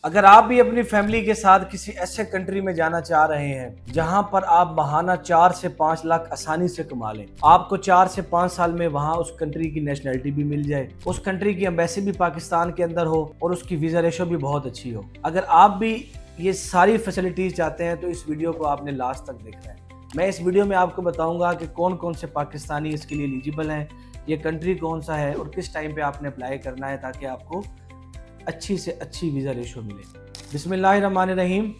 اگر آپ بھی اپنی فیملی کے ساتھ کسی ایسے کنٹری میں جانا چاہ رہے ہیں جہاں پر آپ ماہانہ 4 سے 5 لاکھ آسانی سے کما لیں، آپ کو 4 سے 5 سال میں وہاں اس کنٹری کی نیشنلٹی بھی مل جائے، اس کنٹری کی ایمبیسی بھی پاکستان کے اندر ہو اور اس کی ویزا ریشو بھی بہت اچھی ہو، اگر آپ بھی یہ ساری فیسلٹیز چاہتے ہیں تو اس ویڈیو کو آپ نے لاسٹ تک دیکھنا ہے۔ میں اس ویڈیو میں آپ کو بتاؤں گا کہ کون کون سے پاکستانی اس کے لیے ایلیجیبل ہیں، یہ کنٹری کون سا ہے اور کس ٹائم پہ آپ نے اپلائی کرنا ہے تاکہ آپ کو اچھی سے اچھی ویزا ریشو ملے۔ بسم اللہ الرحمن الرحیم۔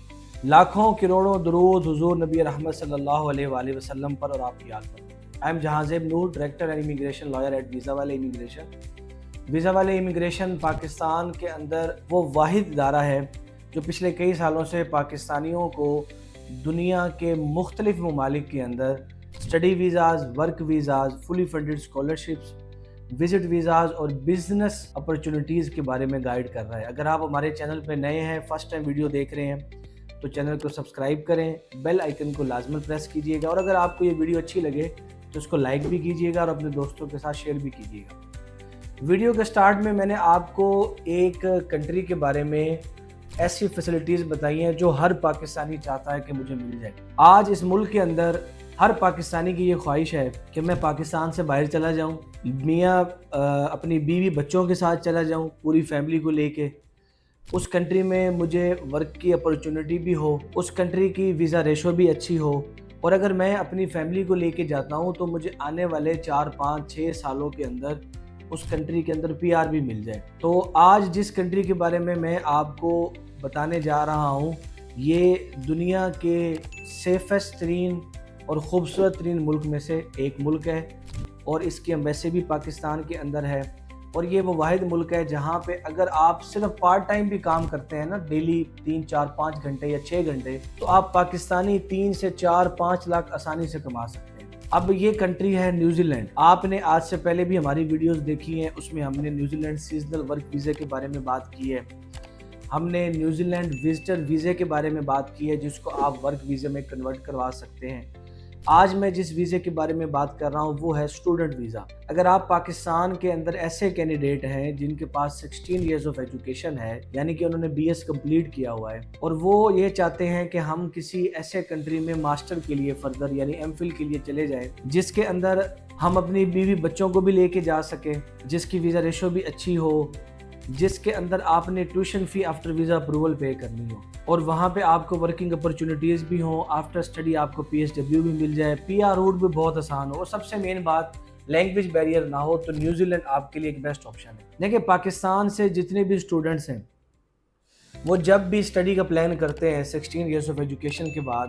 لاکھوں کروڑوں درود حضور نبی رحمت صلی اللہ علیہ وآلہ وسلم پر اور آپ کی آل پر۔ I am Jahanzeb Noor, director and immigration lawyer at visa والے امیگریشن۔ ویزا والے امیگریشن پاکستان کے اندر وہ واحد ادارہ ہے جو پچھلے کئی سالوں سے پاکستانیوں کو دنیا کے مختلف ممالک کے اندر اسٹڈی ویزاز، ورک ویزاز، فلی فنڈڈ اسکالرشپس، وزٹ ویزاز اور بزنس اپرچونٹیز کے بارے میں گائیڈ کر رہا ہے۔ اگر آپ ہمارے چینل پہ نئے ہیں، فرسٹ ٹائم ویڈیو دیکھ رہے ہیں تو چینل کو سبسکرائب کریں، بیل آئیکن کو لازماً پریس کیجئے گا، اور اگر آپ کو یہ ویڈیو اچھی لگے تو اس کو لائک بھی کیجئے گا اور اپنے دوستوں کے ساتھ شیئر بھی کیجئے گا۔ ویڈیو کے سٹارٹ میں نے آپ کو ایک کنٹری کے بارے میں ایسی فیسلٹیز بتائی ہیں جو ہر پاکستانی چاہتا ہے کہ مجھے مل جائے۔ آج اس ملک کے اندر ہر پاکستانی کی یہ خواہش ہے کہ میں پاکستان سے باہر چلا جاؤں، میاں اپنی بیوی بچوں کے ساتھ چلا جاؤں، پوری فیملی کو لے کے، اس کنٹری میں مجھے ورک کی اپرچونٹی بھی ہو، اس کنٹری کی ویزا ریشو بھی اچھی ہو، اور اگر میں اپنی فیملی کو لے کے جاتا ہوں تو مجھے آنے والے 4 5 6 سالوں کے اندر اس کنٹری کے اندر پی آر بھی مل جائے۔ تو آج جس کنٹری کے بارے میں آپ کو بتانے جا رہا ہوں، یہ دنیا کے سیفسٹ ترین اور خوبصورت ترین ملک میں سے ایک ملک ہے، اور اس کی ایمبیسی بھی پاکستان کے اندر ہے، اور یہ وہ واحد ملک ہے جہاں پہ اگر آپ صرف پارٹ ٹائم بھی کام کرتے ہیں نا، ڈیلی 3 4 5 گھنٹے یا 6 گھنٹے، تو آپ پاکستانی 3 سے 4 5 لاکھ آسانی سے کما سکتے ہیں۔ اب یہ کنٹری ہے نیوزی لینڈ۔ آپ نے آج سے پہلے بھی ہماری ویڈیوز دیکھی ہیں، اس میں ہم نے نیوزی لینڈ سیزنل ورک ویزے کے بارے میں بات کی ہے، ہم نے نیوزی لینڈ وزٹر ویزے کے بارے میں بات کی ہے جس کو آپ ورک ویزے میں کنورٹ کروا سکتے ہیں۔ آج میں جس ویزے کے بارے میں بات کر رہا ہوں وہ ہے اسٹوڈنٹ ویزا۔ اگر آپ پاکستان کے اندر ایسے کینڈیڈیٹ ہیں جن کے پاس 16 ایئرز آف ایجوکیشن ہے، یعنی کہ انہوں نے بی ایس کمپلیٹ کیا ہوا ہے، اور وہ یہ چاہتے ہیں کہ ہم کسی ایسے کنٹری میں ماسٹر کے لیے فردر یعنی ایم فل کے لیے چلے جائیں جس کے اندر ہم اپنی بیوی بچوں کو بھی لے کے جا سکیں، جس کی ویزا ریشو بھی اچھی ہو، جس کے اندر آپ نے tuition fee after visa approval پے کرنی ہو، اور وہاں پہ آپ کو ورکنگ اپرچونٹیز بھی ہوں، آفٹر اسٹڈی آپ کو پی ایس ڈبلیو بھی مل جائے، پی آر روٹ بھی بہت آسان ہو، اور سب سے مین بات لینگویج بیریئر نہ ہو، تو نیوزی لینڈ آپ کے لیے ایک بیسٹ آپشن ہے۔ دیکھیں، پاکستان سے جتنے بھی اسٹوڈنٹس ہیں وہ جب بھی اسٹڈی کا پلان کرتے ہیں 16 ایئرس آف ایجوکیشن کے بعد،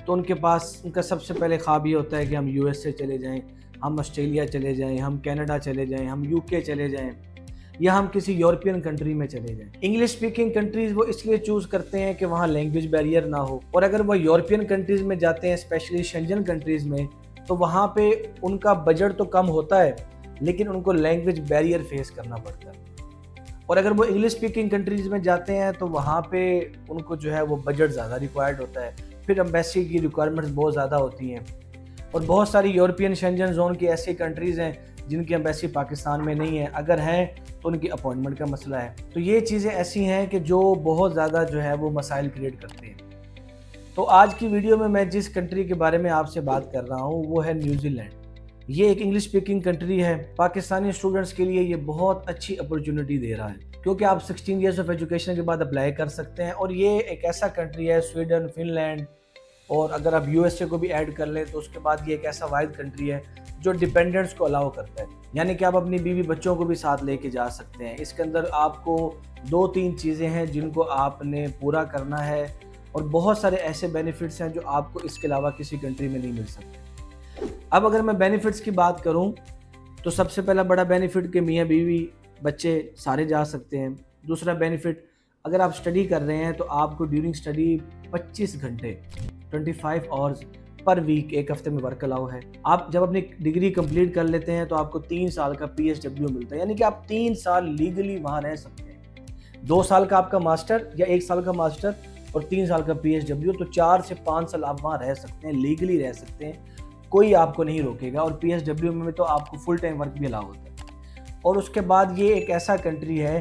تو ان کے پاس ان کا سب سے پہلے خواب یہ ہوتا ہے کہ ہم یو ایس اے چلے جائیں، ہم آسٹریلیا چلے جائیں، ہم کینیڈا چلے جائیں، ہم یو کے چلے جائیں، یا ہم کسی یورپین کنٹری میں چلے جائیں۔ انگلش سپیکنگ کنٹریز وہ اس لیے چوز کرتے ہیں کہ وہاں لینگویج بیریئر نہ ہو، اور اگر وہ یورپین کنٹریز میں جاتے ہیں، اسپیشلی شنجن کنٹریز میں، تو وہاں پہ ان کا بجٹ تو کم ہوتا ہے لیکن ان کو لینگویج بیریئر فیس کرنا پڑتا ہے، اور اگر وہ انگلش سپیکنگ کنٹریز میں جاتے ہیں تو وہاں پہ ان کو جو ہے وہ بجٹ زیادہ ریکوائرڈ ہوتا ہے، پھر ایمبیسی کی ریکوائرمنٹس بہت زیادہ ہوتی ہیں، اور بہت ساری یورپین شنجن زون کی ایسی کنٹریز ہیں جن کی ایمبیسی پاکستان میں نہیں ہے، اگر ہیں تو ان کی اپوائنٹمنٹ کا مسئلہ ہے۔ تو یہ چیزیں ایسی ہیں کہ جو بہت زیادہ جو ہے وہ مسائل کریٹ کرتے ہیں۔ تو آج کی ویڈیو میں جس کنٹری کے بارے میں آپ سے بات کر رہا ہوں وہ ہے نیوزی لینڈ۔ یہ ایک انگلش سپیکنگ کنٹری ہے، پاکستانی اسٹوڈنٹس کے لیے یہ بہت اچھی اپرچونٹی دے رہا ہے کیونکہ آپ 16 ایئرس آف ایجوکیشن کے بعد اپلائی کر سکتے ہیں، اور یہ ایک ایسا کنٹری ہے، سویڈن، فن لینڈ، اور اگر آپ یو ایس اے کو بھی ایڈ کر لیں تو اس کے بعد یہ ایک ایسا واحد کنٹری ہے جو ڈیپینڈنٹس کو الاؤ کرتا ہے، یعنی کہ آپ اپنی بیوی بچوں کو بھی ساتھ لے کے جا سکتے ہیں۔ اس کے اندر آپ کو 2 3 چیزیں ہیں جن کو آپ نے پورا کرنا ہے، اور بہت سارے ایسے بینیفٹس ہیں جو آپ کو اس کے علاوہ کسی کنٹری میں نہیں مل سکتے۔ اب اگر میں بینیفٹس کی بات کروں تو سب سے پہلا بڑا بینیفٹ کہ میاں بیوی بچے سارے جا سکتے ہیں۔ دوسرا بینیفٹ، اگر آپ اسٹڈی کر رہے ہیں تو آپ کو ڈیورنگ اسٹڈی 25 گھنٹے 25 آورز پر ویک ایک ہفتے میں ورک الاؤ ہے۔ آپ جب اپنی ڈگری کمپلیٹ کر لیتے ہیں تو آپ کو 3 سال کا پی ایس ڈبلیو ملتا ہے، یعنی کہ آپ 3 سال لیگلی وہاں رہ سکتے ہیں۔ 2 سال کا آپ کا ماسٹر یا 1 سال کا ماسٹر اور 3 سال کا پی ایس ڈبلیو، تو 4 سے 5 سال آپ وہاں رہ سکتے ہیں، لیگلی رہ سکتے ہیں، کوئی آپ کو نہیں روکے گا، اور پی ایس ڈبلیو میں تو آپ کو فل ٹائم ورک بھی الاؤ ہوتا ہے۔ اور اس کے بعد یہ ایک ایسا کنٹری ہے